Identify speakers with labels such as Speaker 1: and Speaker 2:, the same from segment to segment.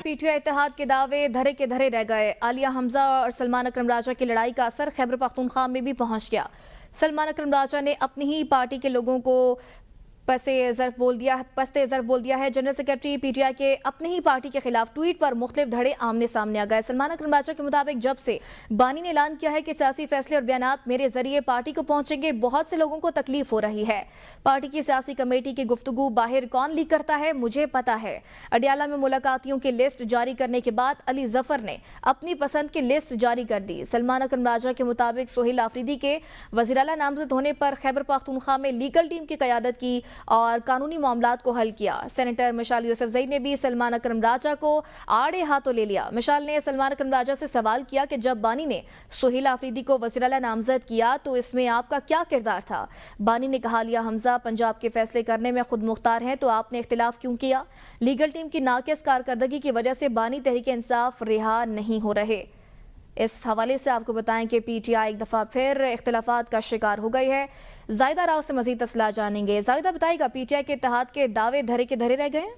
Speaker 1: PTI इत्तेहाद के दावे धरे के धरे रह गए। आलिया हमजा और सलमान अकरम राजा की लड़ाई का असर खैबर पख्तूनख्वा में भी पहुंच गया। सलमान अकरम राजा ने अपनी ही पार्टी के लोगों को पस्ते ज़र्फ बोल दिया है। जनरल सेक्रेटरी PTI के अपनी ही पार्टी के खिलाफ ट्वीट पर मुख्तलिफ धड़े आमने सामने आ गए। सलमान अकरम राजा के मुताबिक जब से बानी ने ऐलान किया है कि सियासी फैसले और बयानात मेरे जरिए पार्टी को पहुंचेंगे, बहुत से लोगों को तकलीफ हो रही है। पार्टी की सियासी कमेटी की गुफ्तगू बाहर कौन लीक करता है मुझे पता है। अडियाला में मुलाकातियों की लिस्ट जारी करने के बाद अली जफर ने अपनी पसंद की लिस्ट जारी कर दी। सलमान अकरम राजा के मुताबिक सोहेल आफरीदी के वज़ीर आला नामजद होने पर खैबर पख्तूनख्वा में लीगल टीम की क़यादत की और कानूनी मामलात को हल किया। सेनेटर मिशाल यूसुफजई ने भी सलमान अकरम राजा को आड़े हाथों ले लिया। मिशाल ने सलमान अकरम राजा से सवाल किया कि जब बानी ने सोहेल आफरीदी को वज़ीर आला नामजद किया तो इसमें आपका क्या किरदार था। बानी ने कहा, आलिया हमजा पंजाब के फैसले करने में खुद मुख्तार हैं तो आपने इख्तिलाफ क्यों किया। लीगल टीम की नाक़िस कारकर्दगी की वजह से बानी तहरीक इंसाफ रिहा नहीं हो रहे। इस हवाले से आपको बताएं कि PTI एक दफ़ा फिर इख्तिलाफात का शिकार हो गई है। जायदा राव से मज़ीद तफसीलात जानेंगे। जायदा बताइएगा, PTI के इत्तेहाद के दावे धरे के धरे रह गए हैं?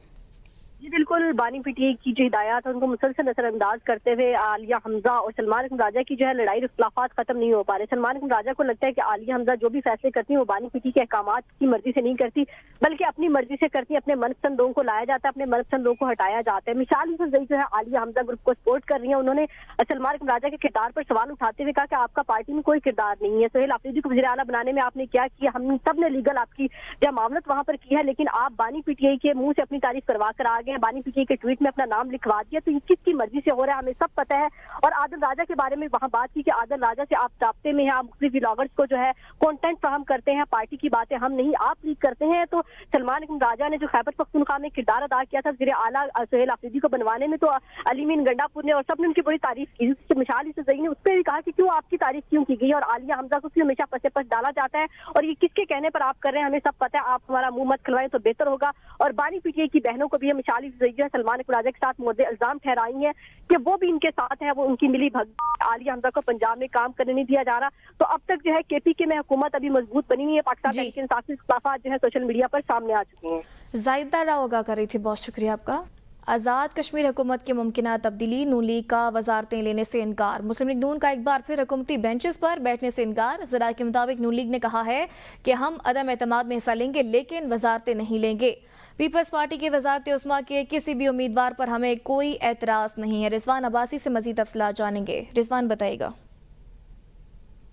Speaker 2: जी बिल्कुल, बानी PTI की जो हिदायत है उनको मुसलसल नजरअंदाज करते हुए आलिया हमजा और सलमान अकरम राजा की जो है लड़ाई इख्तिलाफात खत्म नहीं हो पा रहे। सलमान अकरम राजा को लगता है कि आलिया हमजा जो भी फैसले करती है वो बानी PTI के अहकामात की मर्जी से नहीं करती, बल्कि अपनी मर्जी से करती है। अपने मनपसंद लोगों को लाया जाता है, अपने मनपसंद लोगों को हटाया जाता है। मिसाल यूसुफजई जो है आलिया हमजा ग्रुप को सपोर्ट कर रही है। उन्होंने सलमान अकरम राजा के किरदार पर सवाल उठाते हुए कहा कि आपका पार्टी में कोई किरदार नहीं है। सोहेल आफरीदी को वज़ीर आला बनाने में आपने क्या किया, हम सब ने लीगल आपकी जो मामलत वहां पर की है, लेकिन आप बानी PTI के मुंह से अपनी तारीफ करवा कर आ गए हैं। बानी PTI के ट्वीट में अपना नाम लिखवा दिया, तो ये किसकी मर्जी से हो रहा है हमें सब पता है। और आदिल राजा के बारे में वहां बात की कि आदिल राजा से आप राब्ते में हैं, आप मुख्तलिफ व्लॉगर्स को जो है कंटेंट फराहम करते हैं, पार्टी की बातें हम नहीं आप लीक करते हैं। तो सलमान अकरम राजा ने जो खैबर पख्तूनख्वा में किरदार अदा किया था वज़ीर आला सोहेल आफरीदी को बनवाने में, तो अली मीन गंडापुर ने और सबने उनकी बड़ी तारीफ की। मिशाल यूसुफजई ने उस पर भी कहा कि क्यों आपकी तारीफ क्यों की गई और आलिया हमजा को क्यों हमेशा पसे पस डाला जाता है और ये किसके कहने पर आप कर रहे हैं, हमें सब पता है, आप हमारा मुंह मत खुलवाएं तो बेहतर होगा। और बानी PTI की बहनों को भी मिशाल यूसुफजई जो है सलमान अकरम राजा के साथ मुद्दे इल्जाम ठहराई है कि वो भी इनके साथ है, वो उनकी मिली भगत आलिया हमजा को पंजाब में काम करने नहीं दिया जा रहा। तो अब तक जो है KPK में हुकूमत अभी मजबूत बनी नहीं है। पाकिस्तान तहरीक इंसाफ के इख्तिलाफात जो है सोशल मीडिया पर सामने आ चुके हैं।
Speaker 1: जायदा राव आगाह कर रही थी, बहुत शुक्रिया आपका। आज़ाद कश्मीर हुकूमत की मुमकिना तब्दीली, नून लीग का वजारतें लेने से इनकार। मुस्लिम लीग नून का एक बार फिर हुकूमती बेंचेस पर बैठने से इनकार। ज़राए के मुताबिक नून लीग ने कहा है कि हम अदम एतमाद में हिस्सा लेंगे लेकिन वजारतें नहीं लेंगे। पीपल्स पार्टी के वजारत उस्मा के किसी भी उम्मीदवार पर हमें कोई एतराज़ नहीं है। रिजवान अब्बासी से मज़ीद तफसीलात जानेंगे। रिजवान बताइएगा।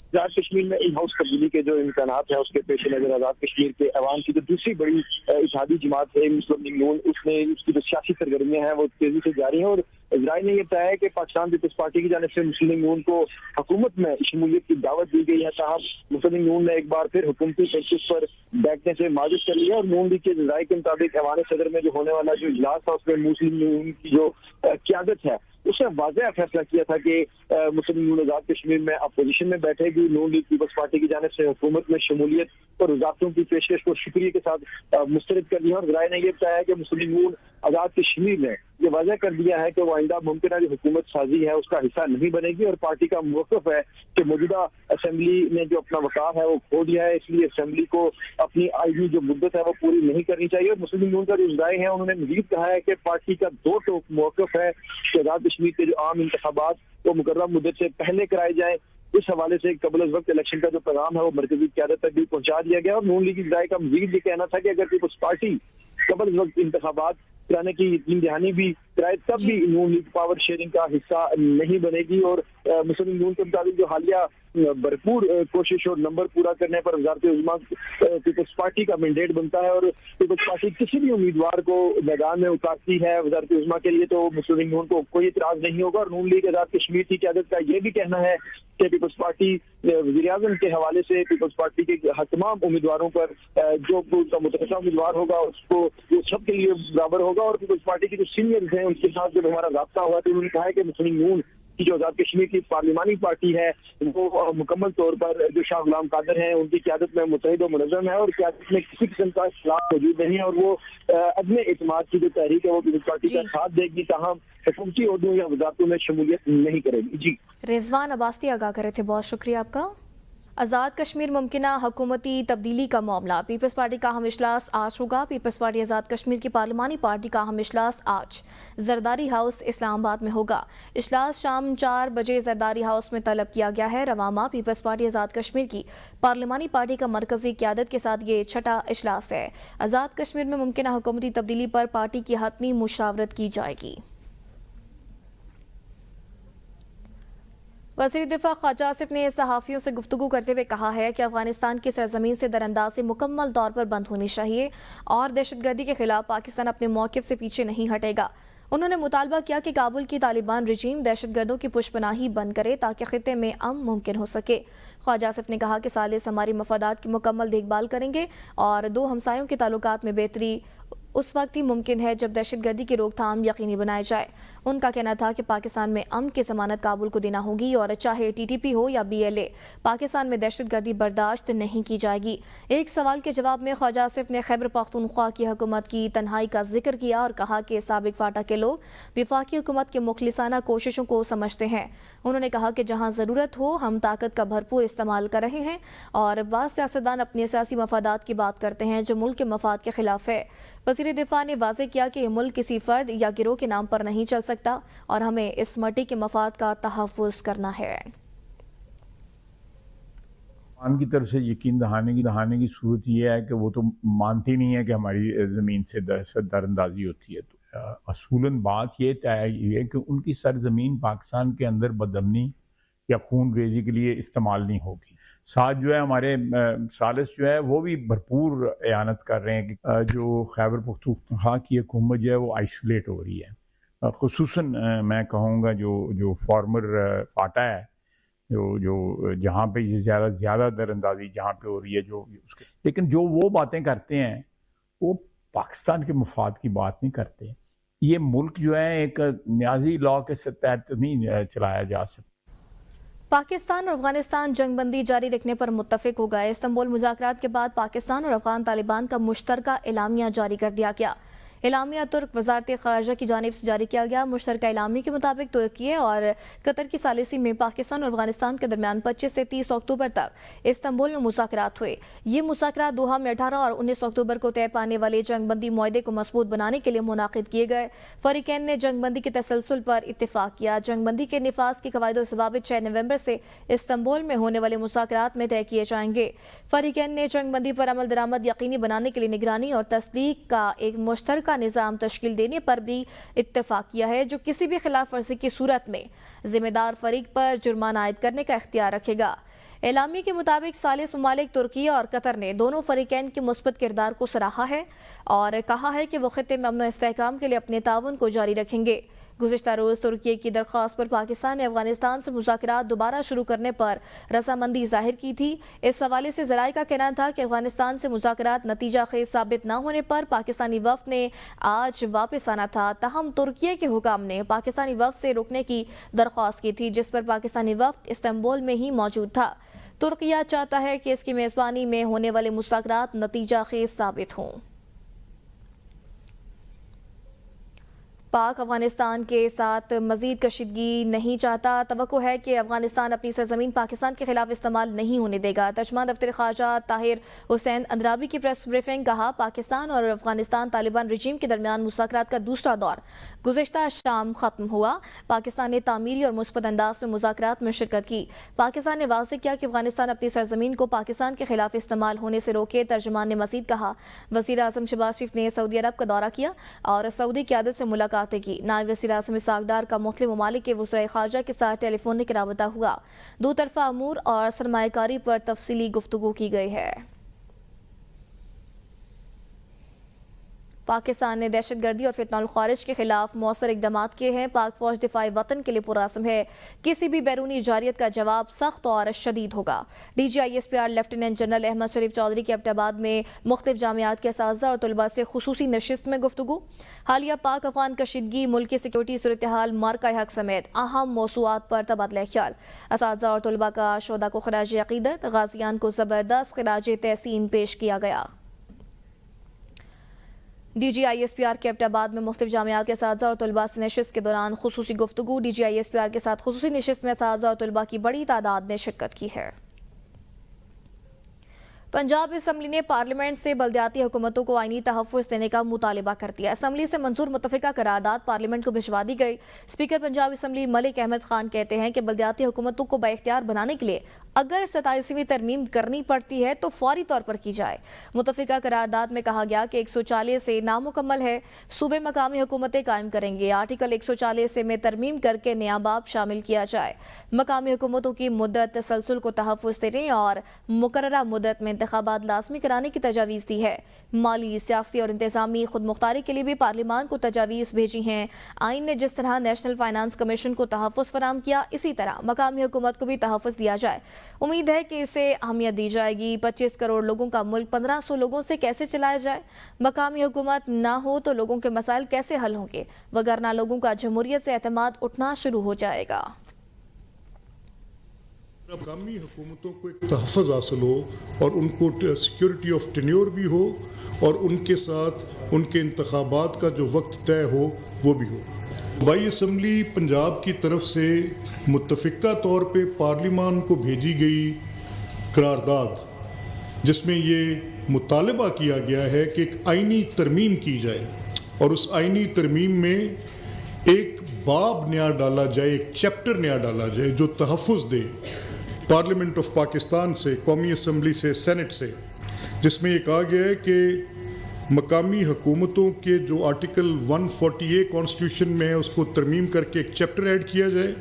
Speaker 3: आज़ाद कश्मीर में इन हाउस तब्दीली के जो इम्कानात हैं उसके पेश नजर आज़ाद कश्मीर के अवाम की जो दूसरी बड़ी इत्तेहादी जमात है मुस्लिम लीग नून, उसने उसकी जो सियासी सरगर्मियां हैं वो तेजी से जारी हैं। और इजराइल ने यह बताया है कि पाकिस्तान पीपल्स पार्टी की जानिब से मुस्लिम लीग नून को हुकूमत में शमूलियत की दावत दी गई है। ताहम मुस्लिम लीग नून ने एक बार फिर हुकूमती बेंचेस पर बैठने से माजिद कर लिया और नून लीग के जराये के मुताबिक ऐवान सदर में जो होने वाला जो इजलास था उसमें मुस्लिम लीग नून की जो क़यादत है उसने वाज़ेह फैसला किया था कि मुस्लिम लीग नून आज़ाद कश्मीर में अपोजिशन में बैठेगी। नून लीग पीपल्स पार्टी की जानिब से हुकूमत में शमूलियत और वज़ारतों की पेशकश को शुक्रिया के साथ मुस्तरद कर दिया। और ज़राए ने यह बताया कि मुस्लिम लीग नून आज़ाद कश्मीर ने ये वाज़ेह कर दिया है कि वो आइंदा मुमकिन जो हुकूमत साजी है उसका हिस्सा नहीं बनेगी और पार्टी का मौक़िफ़ है कि मौजूदा असम्बली ने जो अपना वक़ार है वो खो दिया है, इसलिए असम्बली को अपनी आईनी जो मुद्दत है वो पूरी नहीं करनी चाहिए। और मुस्लिम लीग नून का जो राय है उन्होंने मज़ीद कहा है कि पार्टी का दो टोक मौक़िफ़ है कि आज़ाद कश्मीर के जो आम इंतखाबात वो मुकर्रर मुद्दत से पहले कराए जाए। इस हवाले से कबल वक्त इलेक्शन का जो पैगाम है वो मरकजी क़यादत तक भी पहुंचा दिया गया। और नून लीग की राय का मज़ीद ये कहना था कि अगर पीपल्स पार्टी कबल वक्त इंतखाबात कराने की यकीन दहानी भी कराए तब भी नून लीग पावर शेयरिंग का हिस्सा नहीं बनेगी। और मुस्लिम लीग नून के मुताबिक जो हालिया भरपूर कोशिश और नंबर पूरा करने पर वज़ारत उज़्मा पीपल्स पार्टी का मैंडेट बनता है और पीपल्स पार्टी किसी भी उम्मीदवार को मैदान में उतारती है वज़ारत उज़्मा के लिए तो मुस्लिम लीग नून को कोई इतराज़ नहीं होगा। और नून लीग आज़ाद कश्मीर की क़यादत का यह भी कहना है कि पीपल्स पार्टी वज़ीर आज़म के हवाले से पीपल्स पार्टी के तमाम उम्मीदवारों पर जो मुतलका उम्मीदवार होगा उसको वो सबके लिए बराबर होगा। और पीपल्स पार्टी के जो सीनियर्स हैं उनके साथ जब हमारा राब्ता हुआ तो उन्होंने कहा है कि मुस्लिम लीग नून की जो आज़ाद कश्मीर की पार्लिमानी पार्टी है वो मुकम्मल तौर पर जो शाह गुलाम कादर हैं उनकी क़यादत में मुत्तहिद और मुनज़्ज़म है और क़यादत में किसी किस्म का इख्तिलाफ मौजूद नहीं है और वो अदम एतमाद की जो तहरीक है वो पीपल्स पार्टी का साथ देगी, ताहम हुकूमती ओहदों या वज़ारतों में शमूलियत नहीं करेगी। जी,
Speaker 1: रिजवान अब्बासी आगाह कर रहे थे, बहुत शुक्रिया आपका। آزاد کشمیر ممکنہ حکومتی تبدیلی کا معاملہ، پیپلز پارٹی کا اہم اجلاس آج ہوگا۔ پیپلز پارٹی آزاد کشمیر کی پارلیمانی پارٹی کا اہم اجلاس آج زرداری ہاؤس اسلام آباد میں ہوگا۔ اجلاس شام 4 بجے زرداری ہاؤس میں طلب کیا گیا ہے۔ رواں ماہ پیپلز پارٹی آزاد کشمیر کی پارلیمانی پارٹی کا مرکزی قیادت کے ساتھ یہ 6واں اجلاس ہے۔ آزاد کشمیر میں ممکنہ حکومتی تبدیلی پر پارٹی کی حتمی مشاورت کی جائے گی۔ وزیر دفاع خواجہ آصف نے صحافیوں سے گفتگو کرتے ہوئے کہا ہے کہ افغانستان کی سرزمین سے دراندازی مکمل طور پر بند ہونی چاہیے اور دہشت گردی کے خلاف پاکستان اپنے موقف سے پیچھے نہیں ہٹے گا۔ انہوں نے مطالبہ کیا کہ کابل کی طالبان رجیم دہشت گردوں کی پشت پناہی بند کرے تاکہ خطے میں امن ممکن ہو سکے۔ خواجہ آصف نے کہا کہ ثالث ہماری مفادات کی مکمل دیکھ بھال کریں گے اور دو ہمسایوں کے تعلقات میں بہتری اس وقت ہی ممکن ہے جب دہشت گردی کی روک تھام یقینی بنایا جائے۔ ان کا کہنا تھا کہ پاکستان میں امن کی ضمانت کابل کو دینا ہوگی اور چاہے ٹی ٹی پی ہو یا بی ایل اے، پاکستان میں دہشت گردی برداشت نہیں کی جائے گی۔ ایک سوال کے جواب میں خواجہ آصف نے خیبر پختونخوا کی حکومت کی تنہائی کا ذکر کیا اور کہا کہ سابق فاٹا کے لوگ وفاقی حکومت کی مخلصانہ کوششوں کو سمجھتے ہیں۔ انہوں نے کہا کہ جہاں ضرورت ہو ہم طاقت کا بھرپور استعمال کر رہے ہیں اور بعض سیاستدان اپنے سیاسی مفادات کی بات کرتے ہیں جو ملک کے مفاد کے خلاف ہے۔ وزیر دفاع نے واضح کیا کہ یہ ملک کسی فرد یا گروہ کے نام پر نہیں چل سکتا اور ہمیں اس مٹی کے مفاد کا تحفظ کرنا ہے۔
Speaker 4: پاکستان کی طرف سے یقین دہانے کی صورت یہ ہے کہ وہ تو مانتی نہیں ہے کہ ہماری زمین سے دہشت اندازی ہوتی ہے۔ تو اصولاً بات یہ طے ہے کہ ان کی سرزمین پاکستان کے اندر بدامنی یا خون ریزی کے لیے استعمال نہیں ہوگی۔ ساتھ جو ہے ہمارے ثالث جو ہے وہ بھی بھرپور اعانت کر رہے ہیں کہ جو خیبر پختونخوا کی حکومت جو ہے وہ آئسولیٹ ہو رہی ہے۔ خصوصاً میں کہوں گا جو فارمر فاٹا ہے، جو جہاں پہ یہ زیادہ در اندازی جہاں پہ ہو رہی ہے لیکن جو وہ باتیں کرتے ہیں وہ پاکستان کے مفاد کی بات نہیں کرتے۔ یہ ملک جو ہے ایک نیازی لاء کے تحت نہیں چلایا جا سکتا۔
Speaker 1: پاکستان اور افغانستان جنگ بندی جاری رکھنے پر متفق ہو گئے۔ استنبول مذاکرات کے بعد پاکستان اور افغان طالبان کا مشترکہ اعلامیہ جاری کر دیا گیا۔ اعلامیہ ترک وزارت خارجہ کی جانب سے جاری کیا گیا۔ مشترکہ اعلامیے کے مطابق ترکی اور قطر کی ثالثی میں پاکستان اور افغانستان کے درمیان 25 سے 30 اکتوبر تک استنبول میں مذاکرات ہوئے۔ یہ مذاکرات دوحہ میں 18 اور 19 اکتوبر کو طے پانے والے جنگ بندی معاہدے کو مضبوط بنانے کے لیے منعقد کیے گئے۔ فریقین نے جنگ بندی کے تسلسل پر اتفاق کیا۔ جنگ بندی کے نفاذ کے قواعد و ضوابط 6 نومبر سے استنبول میں ہونے والے مذاکرات میں طے کیے جائیں گے۔ فریقین نے جنگ بندی پر عمل درآمد یقینی بنانے کے لیے نگرانی اور تصدیق کا ایک مشترکہ نظام تشکیل دینے پر بھی اتفاق کیا ہے جو کسی بھی خلاف ورزی کی صورت میں ذمہ دار فریق پر جرمانہ عائد کرنے کا اختیار رکھے گا۔ اعلامیے کے مطابق ثالث ممالک ترکی اور قطر نے دونوں فریقین کے مثبت کردار کو سراہا ہے اور کہا ہے کہ وہ خطے میں امن و استحکام کے لیے اپنے تعاون کو جاری رکھیں گے۔ گزشتہ روز ترکی کی درخواست پر پاکستان نے افغانستان سے مذاکرات دوبارہ شروع کرنے پر رضامندی ظاہر کی تھی۔ اس حوالے سے ذرائع کا کہنا تھا کہ افغانستان سے مذاکرات نتیجہ خیز ثابت نہ ہونے پر پاکستانی وفد نے آج واپس آنا تھا، تاہم ترکی کے حکام نے پاکستانی وفد سے رکنے کی درخواست کی تھی جس پر پاکستانی وفد استنبول میں ہی موجود تھا۔ ترکیہ چاہتا ہے کہ اس کی میزبانی میں ہونے والے مذاکرات نتیجہ خیز ثابت ہوں۔ پاک افغانستان کے ساتھ مزید کشیدگی نہیں چاہتا۔ توقع ہے کہ افغانستان اپنی سرزمین پاکستان کے خلاف استعمال نہیں ہونے دے گا۔ ترجمان دفتر خارجہ طاہر حسین اندرابی کی پریس بریفنگ کہا، پاکستان اور افغانستان طالبان رجیم کے درمیان مذاکرات کا دوسرا دور گزشتہ شام ختم ہوا۔ پاکستان نے تعمیری اور مثبت انداز میں مذاکرات میں شرکت کی۔ پاکستان نے واضح کیا کہ افغانستان اپنی سرزمین کو پاکستان کے خلاف استعمال ہونے سے روکے۔ ترجمان نے مزید کہا، وزیر اعظم شہباز شریف نے سعودی عرب کا دورہ کیا اور سعودی قیادت سے ملاقات کی۔ نائب وزیر اعظم اسحاق ڈار کا مختلف ممالک کے وزرائے خارجہ کے ساتھ ٹیلی فونک رابطہ ہوا۔ دو طرفہ امور اور سرمایہ کاری پر تفصیلی گفتگو کی گئی ہے۔ پاکستان نے دہشت گردی اور فتنہ الخوارج کے خلاف مؤثر اقدامات کیے ہیں۔ پاک فوج دفاع وطن کے لیے پرعزم ہے۔ کسی بھی بیرونی جارحیت کا جواب سخت اور شدید ہوگا۔ D G I S P R lieutenant general Ahmed Sharif Chaudhry کے ایبٹ آباد میں مختلف جامعات کے اساتذہ اور طلباء سے خصوصی نشست میں گفتگو۔ حالیہ پاک افغان کشیدگی، ملکی سیکورٹی صورتحال، مارکہ حق سمیت اہم موضوعات پر تبادلہ خیال۔ اساتذہ اور طلباء کا شہداء کو خراج عقیدت، غازیان کو زبردست خراج تحسین پیش کیا گیا۔ D G I S P R کے ایبٹ آباد میں مختلف جامعات کے اساتذہ اور طلباء سے نشست کے دوران خصوصی گفتگو۔ D G I S P R کے ساتھ خصوصی نشست میں اساتذہ اور طلباء کی بڑی تعداد نے شرکت کی ہے۔ पंजाब असम्बली ने पार्लियामेंट से बल्दियाती हुकूमतों को आईनी तहफ़्फ़ुज़ देने का मुतालबा कर दिया। असम्बली से मंजूर मुत्तफ़िका करारदाद पार्लियामेंट को भिजवा दी गई। स्पीकर पंजाब असम्बली मलिक अहमद खान कहते हैं कि बल्दियाती हुकूमतों को बाइख्तियार बनाने के लिए अगर 27वीं तरमीम करनी पड़ती है तो फौरी तौर पर की जाए। मुत्तफ़िका करारदाद में कहा गया कि 140 से नामुकम्मल है, सूबे मकामी हुकूमतें कायम करेंगे। आर्टिकल 140 में तरमीम करके नया बाब शामिल किया जाए। मकामी हुकूमतों की मुद्दत तसलसल को तहफ़्फ़ुज़ देने और मुकर्ररा मुद्दत में इंतखाबात लाज़मी कराने की तजावीज़ दी है। माली, सियासी और इंतज़ामी खुद मुख्तारी के लिए भी पार्लियामान को तजावीज़ भेजी हैं। आइन ने जिस तरह नेशनल फाइनेंस कमीशन को तहफ़्फ़ुज़ फराहम किया, इसी तरह मकामी हुकूमत को भी तहफ़्फ़ुज़ दिया जाए। उम्मीद है कि इसे अहमियत दी जाएगी। 25 करोड़ लोगों का मुल्क 1500 लोगों से कैसे चलाया जाए? मकामी हुकूमत ना हो तो लोगों के मसाइल कैसे हल होंगे? वगरना लोगों का जमहूरियत से एतमाद उठना शुरू हो जाएगा।
Speaker 5: मकामी हुकूमतों को एक तहफ़्फ़ुज़ हासिल हो और उनको सिक्योरिटी ऑफ टेन्योर भी हो और उनके साथ उनके इंतखाबात का जो वक्त तय हो वो भी हो। सूबाई असम्बली पंजाब की तरफ से मुत्तफ़िका तौर पे पार्लियामान को भेजी गई करारदाद जिसमें ये मुतालबा किया गया है कि एक आइनी तरमीम की जाए और उस आइनी तरमीम में एक बाब नया डाला जाए, एक चैप्टर नया डाला जाए जो तहफ़्फ़ुज़ दे पार्लियामेंट ऑफ पाकिस्तान से, कौमी असम्बली से, सेनेट से, जिसमें ये कहा गया है कि मकामी हुकूमतों के जो आर्टिकल 140A कॉन्स्टिट्यूशन में है उसको तरमीम करके एक चैप्टर ऐड किया जाए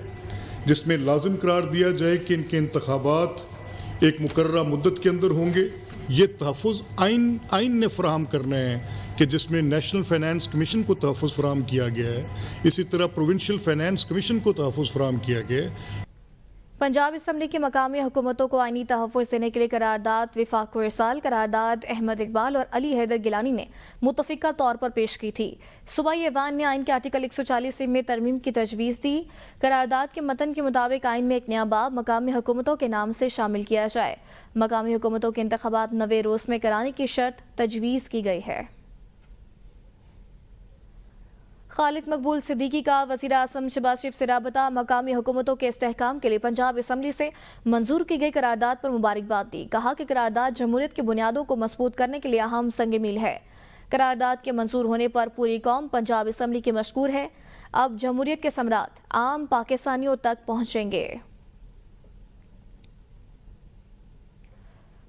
Speaker 5: जिसमें लाजिम करार दिया जाए कि इनके इंतखाबात एक मुकर्ररा मुद्दत के अंदर होंगे। ये तहफ़्फ़ुज़ आइन ने फ़राहम करना है कि जिसमें नेशनल फाइनेंस कमीशन को तहफ़्फ़ुज़ फ़राहम किया गया है, इसी तरह प्रोविंशियल फाइनेंस कमीशन को तहफ़्फ़ुज़ फ़राहम किया गया है।
Speaker 1: पंजाब असम्बली की मकामी हुकूमतों को आइनी तहफ़्फ़ुज़ देने के लिए करारदाद विफाक को इरसाल करारदाद अहमद इकबाल और अली हैदर गिलानी ने मुत्तफ़िका तौर पर पेश की थी। सूबाई ऐवान ने आइन के आर्टिकल 140 में तरमीम की तजवीज़ दी। करारदाद के मतन के मुताबिक आइन में एक नया बाब मकामी हुकूमतों के नाम से शामिल किया जाए। मकामी हुकूमतों के इंतखाबात 90 रोज़ में कराने की शर्त तजवीज़ की गई है। खालिद मकबूल सिद्दीकी का वज़ीर आज़म शहबाज शरीफ से राबता। मकामी हुकूमतों के इस्तेहकाम के लिए पंजाब असम्बली से मंजूर की गई करारदाद पर मुबारकबाद दी। कहा कि करारदाद जमहूरियत की बुनियादों को मजबूत करने के लिए अहम संग मील है। करारदाद के मंजूर होने पर पूरी कौम पंजाब असम्बली की मशकूर है। अब जमहूरियत के सम्राट आम पाकिस्तानियों तक पहुँचेंगे।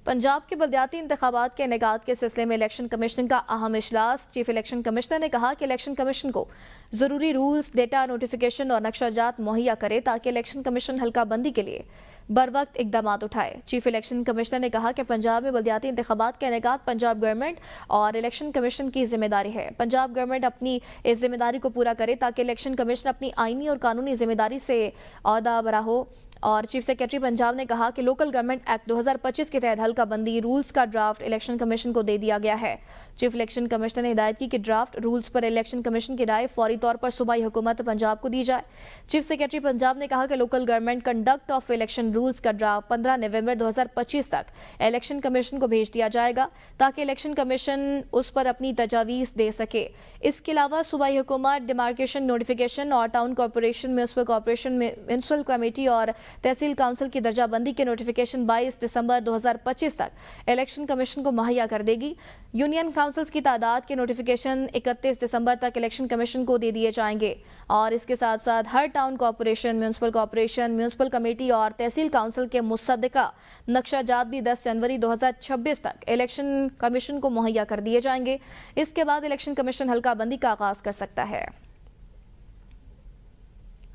Speaker 1: पंजाब के बल्दियाती इंतखाबात के इनेकाद के सिलसिले में इलेक्शन कमीशन का अहम इजलास। चीफ इलेक्शन कमिश्नर ने कहा कि इलेक्शन कमीशन को ज़रूरी रूल्स, डेटा, नोटिफिकेशन और नक्शाजात मुहैया करे ताकि इलेक्शन कमीशन हल्का बंदी के लिए बर वक्त इकदाम उठाए। चीफ इलेक्शन कमिश्नर ने कहा कि पंजाब में बल्दियाती इंतखाबात का इनेकाद पंजाब गवर्नमेंट और इलेक्शन कमीशन की जिम्मेदारी है। पंजाब गवर्नमेंट अपनी इस जिम्मेदारी को पूरा करे ताकि इलेक्शन कमीशन अपनी आइनी और कानूनी जिम्मेदारी से ओहदा बरा हो। और चीफ सेक्रेटरी पंजाब ने कहा कि लोकल गवर्नमेंट एक्ट 2025 के तहत हल्का बंदी रूल्स का ड्राफ्ट इलेक्शन कमीशन को दे दिया गया है। चीफ इलेक्शन कमिश्नर ने हिदायत की कि ड्राफ्ट रूल्स पर इलेक्शन कमीशन की राय फौरी तौर पर सूबाई हुकूमत पंजाब को दी जाए। चीफ सेक्रेटरी पंजाब ने कहा कि local government conduct of election rules का ड्राफ्ट 15 नवंबर 2025 तक इलेक्शन कमीशन को भेज दिया जाएगा ताकि इलेक्शन कमीशन उस पर अपनी तजावीज़ दे सके। इसके अलावा सूबाई हुकूमत डिमार्केशन नोटिफिकेशन और town corporation, municipal corporation, municipal committee और तहसील काउंसिल की दर्जाबंदी के नोटिफिकेशन 22 दिसंबर 2025 तक इलेक्शन कमीशन को मुहैया कर देगी। यूनियन काउंसिल्स की तादाद के नोटिफिकेशन 31 दिसंबर तक इलेक्शन कमीशन को दे दिए जाएंगे और इसके साथ साथ हर टाउन कॉरपोरेशन, म्यूनसिपल कमेटी और तहसील काउंसिल के मुसद्दका नक्शाजात भी 10 जनवरी 2026 तक इलेक्शन कमीशन को मुहैया कर दिए जाएंगे। इसके बाद इलेक्शन कमीशन हल्का बंदी का आगाज कर सकता है।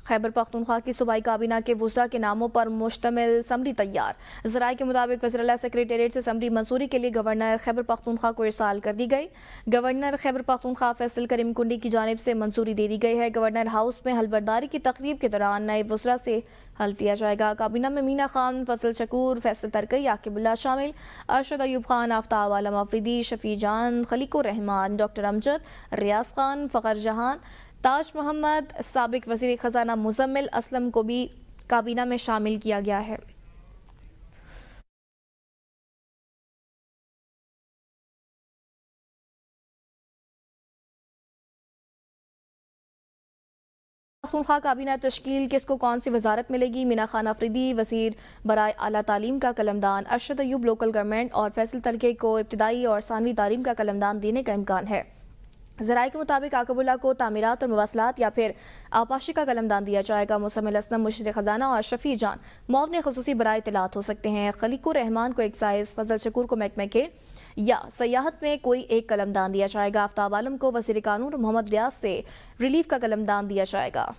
Speaker 1: खैबर पख्तूनख्वा की सूबाई काबीना के वुज़रा के नामों पर मुश्तमिल समरी तैयार। ज़राए के मुताबिक वज़ीर-ए-आला सेक्रेटेरिएट से समरी मंजूरी के लिए गवर्नर खैबर पख्तूनख्वा को इरसाल कर दी गई। गवर्नर खैबर पख्तूनख्वा फैसल करीम कुंडी की जानिब से मंजूरी दे दी गई है। गवर्नर हाउस में हलबरदारी की तकरीब के दौरान नए वुज़रा से हल लिया जाएगा। काबीना में मीना खान, फजल शकूर, फैसल तरकई, आकिबुल्लाह शामिल, अरशद अयूब खान, आफ्ताब आलम अफरीदी, शफी जान, खलीकुर रहमान, डॉक्टर अमजद, रियाज खान, फ़खर जहान, ताज मोहम्मद, साबिक वज़ीर ख़जाना मुज़म्मिल असलम को भी काबीना में शामिल किया गया है। پختونخوا کابینہ تشکیل کس کو کون سی وزارت ملے گی؟ مینا خان آفریدی وزیر برائے اعلیٰ تعلیم کا قلمدان، ارشد ایوب لوکل گورنمنٹ اور فیصل تلقے کو ابتدائی اور ثانوی تعلیم کا قلمدان دینے کا امکان ہے۔ ذرائع کے مطابق عاقب اللہ کو تعمیرات اور مواصلات یا پھر آبپاشی کا قلمدان دیا جائے گا۔ مزمل اسلم مشیر خزانہ اور شفیع جان معاون خصوصی برائے اطلاعات ہو سکتے ہیں۔ خلیق الرحمان کو ایکسائز، فضل شکور کو محکمہ کے یا سیاحت میں کوئی ایک قلمدان دیا جائے گا۔ آفتاب عالم کو وزیر قانون اور محمد ریاض سے ریلیف کا قلمدان دیا جائے گا۔